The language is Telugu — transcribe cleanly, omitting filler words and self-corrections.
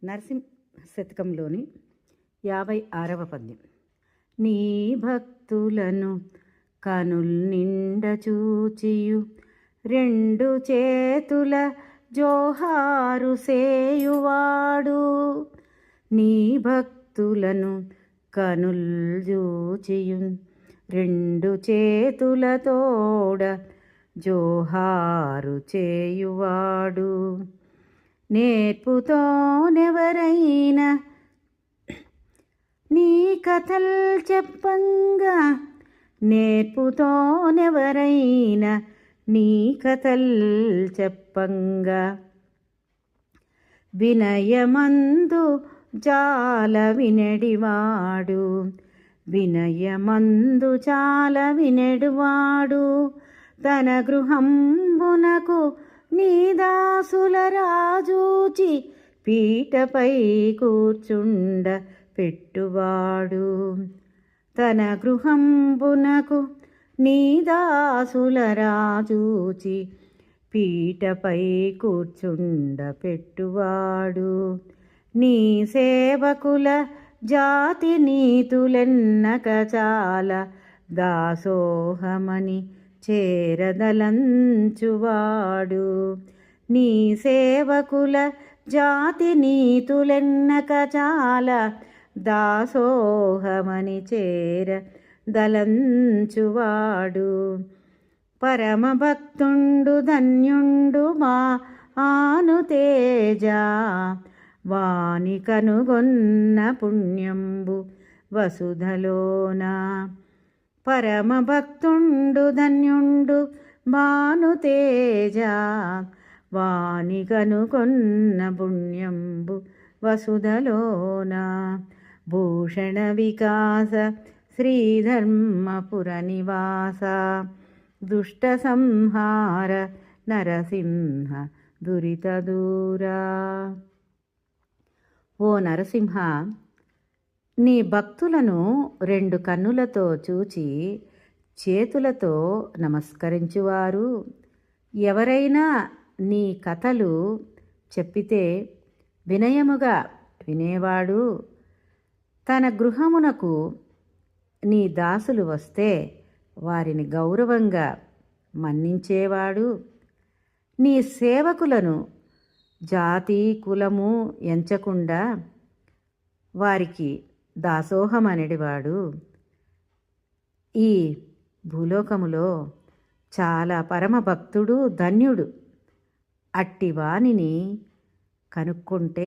నరసింహ శతకంలోని 56వ పద్యం. నీ భక్తులను కనుల్నిండ చూచియు రెండు చేతుల జోహారు సేయువాడు. నీ భక్తులను కనుల్ చూచియు రెండు చేతులతోడ జోహారు చేయువాడు. నేర్పుతోనెవరైనా నీ కథల్ చెప్పంగా, నేర్పుతోనెవరైనా నీ కథల్ చెప్పంగా, వినయమందు జాల వినడివాడు. వినయమందు చాలా వినడువాడు. తన గృహంబునకు నీ దాసుల రాజూచి పీటపై కూర్చుండ పెట్టువాడు. తన గృహంబునకు నీ దాసుల రాజూచి పీటపై కూర్చుండ పెట్టువాడు. నీ సేవకుల జాతి నీతులెన్నక చాలా దాసోహమని చేరదలంచువాడు. నీ సేవకుల జాతి నీతులెన్నక చాలా దాసోహమని చేరదలంచువాడు. పరమభక్తుండు ధన్యుండు మా ఆనుతేజ, వాని కనుగొన్న పుణ్యంబు వసుధలోన. పరమభక్తుండు ధన్యుండు భానుతేజ, వాని కనుగొన్న పుణ్యంబు వసుధలోన. భూషణ వికాస శ్రీధర్మపుర నివాస, దుష్ట సంహార నరసింహ దురిత దూరా. ఓ నరసింహ, నీ భక్తులను రెండు కన్నులతో చూచి చేతులతో నమస్కరించువారు. ఎవరైనా నీ కథలు చెప్పితే వినయముగా వినేవాడు. తన గృహమునకు నీ దాసులు వస్తే వారిని గౌరవంగా మన్నించేవాడు. నీ సేవకులను జాతి కులము ఎంచకుండా వారికి దాసోహమనడివాడు. ఈ భూలోకములో చాలా పరమభక్తుడు ధన్యుడు. అట్టి వానిని కనుక్కుంటే